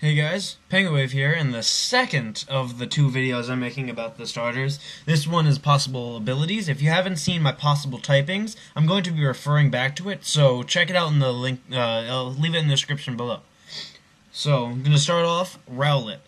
Hey guys, Penguwave here, and the second of the two videos I'm making about the starters. This one is possible abilities. If you haven't seen my possible typings, I'm going to be referring back to it, so check it out in the link. I'll leave it in the description below. So, I'm going to start off, Rowlet.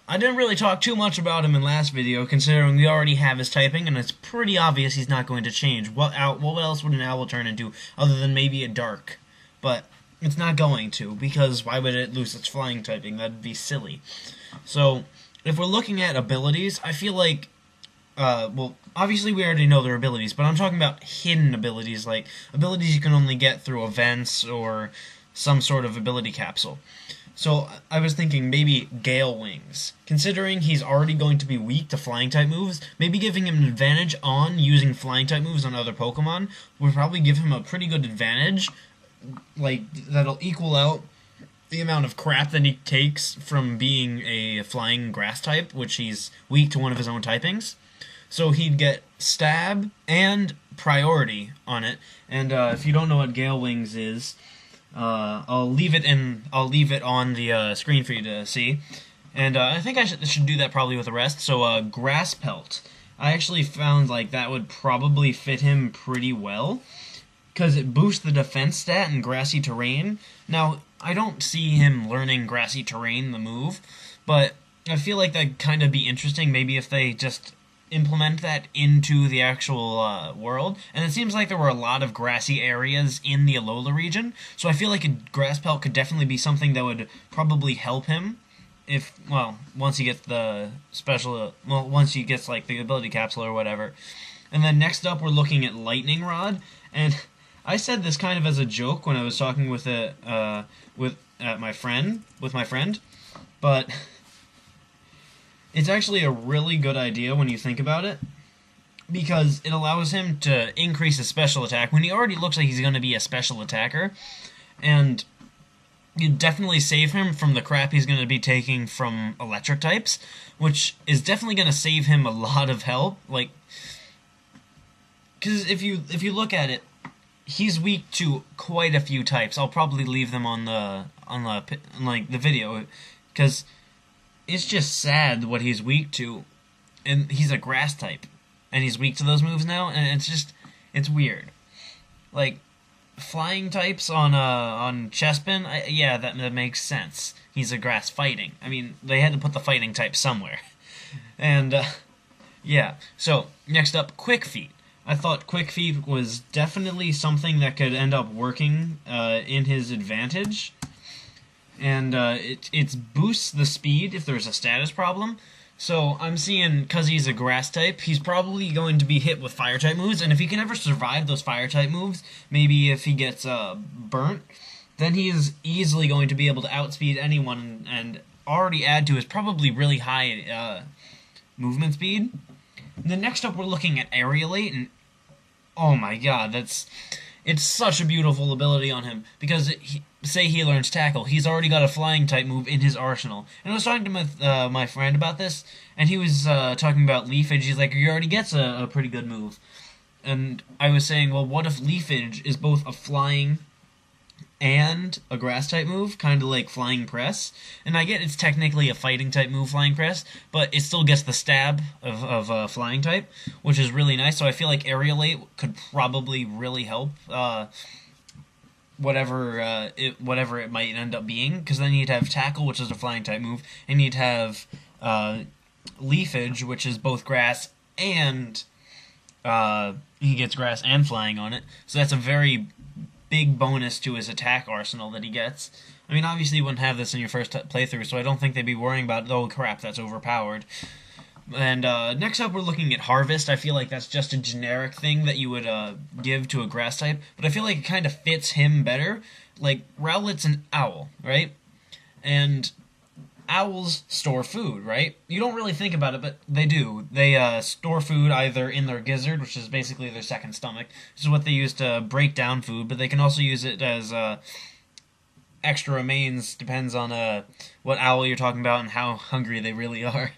I didn't really talk too much about him in last video, considering we already have his typing, and it's pretty obvious he's not going to change. What else would an owl turn into, other than maybe a dark? But it's not going to, because why would it lose its flying typing? That'd be silly. So, if we're looking at abilities, I feel like, well, obviously we already know their abilities, but I'm talking about hidden abilities, like abilities you can only get through events or some sort of ability capsule. So, I was thinking maybe Gale Wings. Considering he's already going to be weak to flying-type moves, maybe giving him an advantage on using flying-type moves on other Pokemon would probably give him a pretty good advantage, like, that'll equal out the amount of crap that he takes from being a flying grass type, which he's weak to one of his own typings. So he'd get stab and priority on it. And if you don't know what Gale Wings is, I'll leave it on the screen for you to see. And I think I should do that probably with the rest. So Grass Pelt. I actually found like that would probably fit him pretty well, because it boosts the defense stat in grassy terrain. Now, I don't see him learning grassy terrain, the move, but I feel like that'd kind of be interesting, maybe if they just implement that into the actual world. And it seems like there were a lot of grassy areas in the Alola region, so I feel like a grass pelt could definitely be something that would probably help him if, well, once he gets the special, well, once he gets, like, the ability capsule or whatever. And then next up, we're looking at Lightning Rod, and I said this kind of as a joke when I was talking with my friend, but it's actually a really good idea when you think about it, because it allows him to increase his special attack when he already looks like he's going to be a special attacker, and you definitely save him from the crap he's going to be taking from electric types, which is definitely going to save him a lot of help. Like, because if you look at it, he's weak to quite a few types. I'll probably leave them on the video, because it's just sad what he's weak to, and he's a grass type, and he's weak to those moves now, and it's weird. Like, flying types on Chespin, yeah, that makes sense. He's a grass fighting. I mean, they had to put the fighting type somewhere. And, yeah. So, next up, Quick Feet. I thought Quick Feet was definitely something that could end up working in his advantage. And it boosts the speed if there's a status problem. So I'm seeing, because he's a grass type, he's probably going to be hit with fire type moves, and if he can ever survive those fire type moves, maybe if he gets burnt, then he is easily going to be able to outspeed anyone and already add to his probably really high movement speed. And then next up we're looking at Aerialate, and oh my god, it's such a beautiful ability on him, because say he learns Tackle, he's already got a flying type move in his arsenal. And I was talking to my friend about this, and he was talking about Leafage. He's like, he already gets a pretty good move. And I was saying, well, what if Leafage is both a flying and a grass type move, kind of like Flying Press? And I get it's technically a fighting type move, Flying Press, but it still gets the stab of flying type, which is really nice. So I feel like Aerialate could probably really help whatever it might end up being, because then you'd have Tackle, which is a flying type move, and you'd have Leafage, which is both grass and he gets grass and flying on it. So that's a very big bonus to his attack arsenal that he gets. I mean, obviously you wouldn't have this in your first playthrough, so I don't think they'd be worrying about, oh crap, that's overpowered. And next up we're looking at Harvest. I feel like that's just a generic thing that you would give to a grass type, but I feel like it kind of fits him better. Like, Rowlet's an owl, right? And owls store food, right? You don't really think about it, but they do. They store food either in their gizzard, which is basically their second stomach. This is what they use to break down food, but they can also use it as extra remains, depends on what owl you're talking about and how hungry they really are.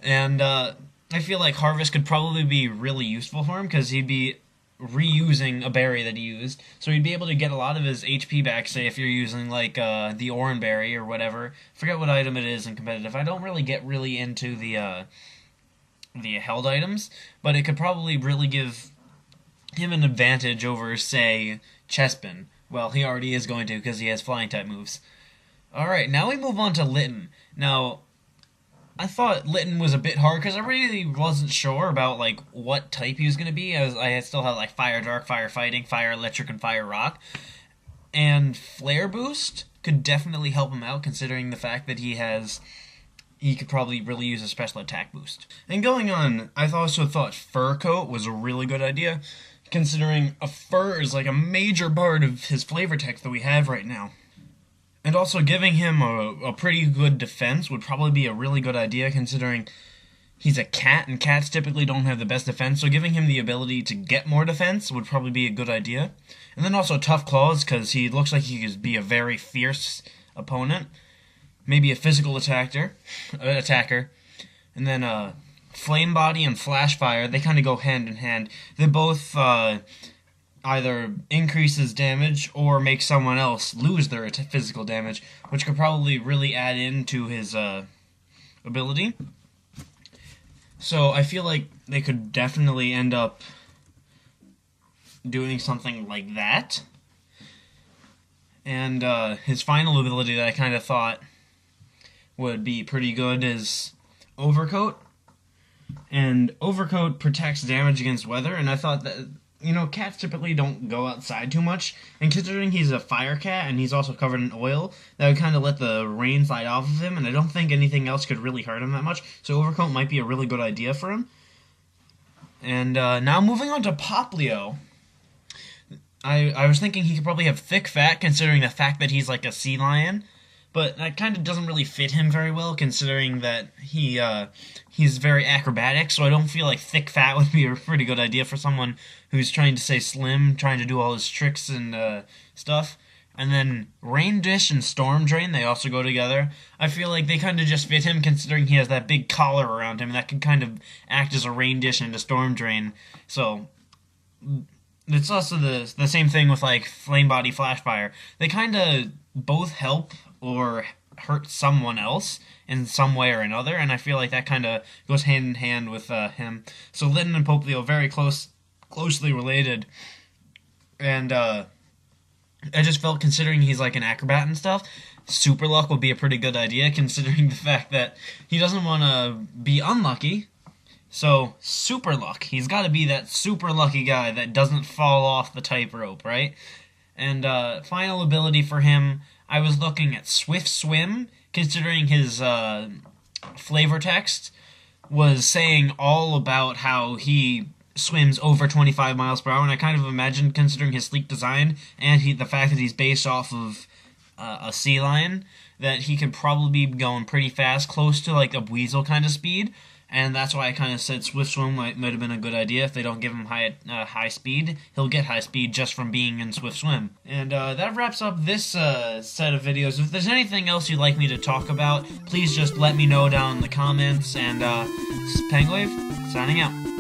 And I feel like Harvest could probably be really useful for him, because he'd be reusing a berry that he used, so he'd be able to get a lot of his HP back, say if you're using like the Oran berry or whatever. Forget what item it is in competitive. I don't really get really into the held items, but it could probably really give him an advantage over, say, Chespin. Well, he already is going to because he has flying type moves. Alright, now we move on to Litten. Now, I thought Litten was a bit hard because I really wasn't sure about like what type he was going to be. I still had like Fire Dark, Fire Fighting, Fire Electric, and Fire Rock. And Flare Boost could definitely help him out considering the fact that he could probably really use a special attack boost. And going on, I also thought Fur Coat was a really good idea, considering a fur is like a major part of his flavor text that we have right now. And also giving him a pretty good defense would probably be a really good idea, considering he's a cat, and cats typically don't have the best defense, so giving him the ability to get more defense would probably be a good idea. And then also Tough Claws, because he looks like he could be a very fierce opponent. Maybe a physical attacker. And then Flame Body and Flash Fire, they kind of go hand in hand. They both either increases damage or make someone else lose their physical damage, which could probably really add into his ability. So I feel like they could definitely end up doing something like that. And his final ability that I kind of thought would be pretty good is Overcoat. And Overcoat protects damage against weather, and I thought that, you know, cats typically don't go outside too much, and considering he's a fire cat and he's also covered in oil, that would kind of let the rain slide off of him, and I don't think anything else could really hurt him that much, so Overcoat might be a really good idea for him. And now moving on to Popplio. I was thinking he could probably have thick fat, considering the fact that he's like a sea lion, but that kind of doesn't really fit him very well, considering that he's very acrobatic, so I don't feel like thick fat would be a pretty good idea for someone who's trying to stay slim, trying to do all his tricks and stuff. And then Rain Dish and Storm Drain, they also go together. I feel like they kind of just fit him, considering he has that big collar around him that can kind of act as a Rain Dish and a Storm Drain. So it's also the same thing with like Flame Body, Flash Fire. They kind of both help or hurt someone else in some way or another, and I feel like that kind of goes hand in hand with him. So Litten and Popplio very closely related, and I just felt, considering he's like an acrobat and stuff, Super Luck would be a pretty good idea, considering the fact that he doesn't want to be unlucky. So Super Luck, he's got to be that super lucky guy that doesn't fall off the tightrope, right? And final ability for him, I was looking at Swift Swim, considering his flavor text was saying all about how he swims over 25 miles per hour, and I kind of imagined, considering his sleek design and the fact that he's based off of a sea lion, that he could probably be going pretty fast, close to like a weasel kind of speed. And that's why I kind of said Swift Swim might have been a good idea. If they don't give him high speed, he'll get high speed just from being in Swift Swim. And that wraps up this set of videos. If there's anything else you'd like me to talk about, please just let me know down in the comments. And this is Penguave, signing out.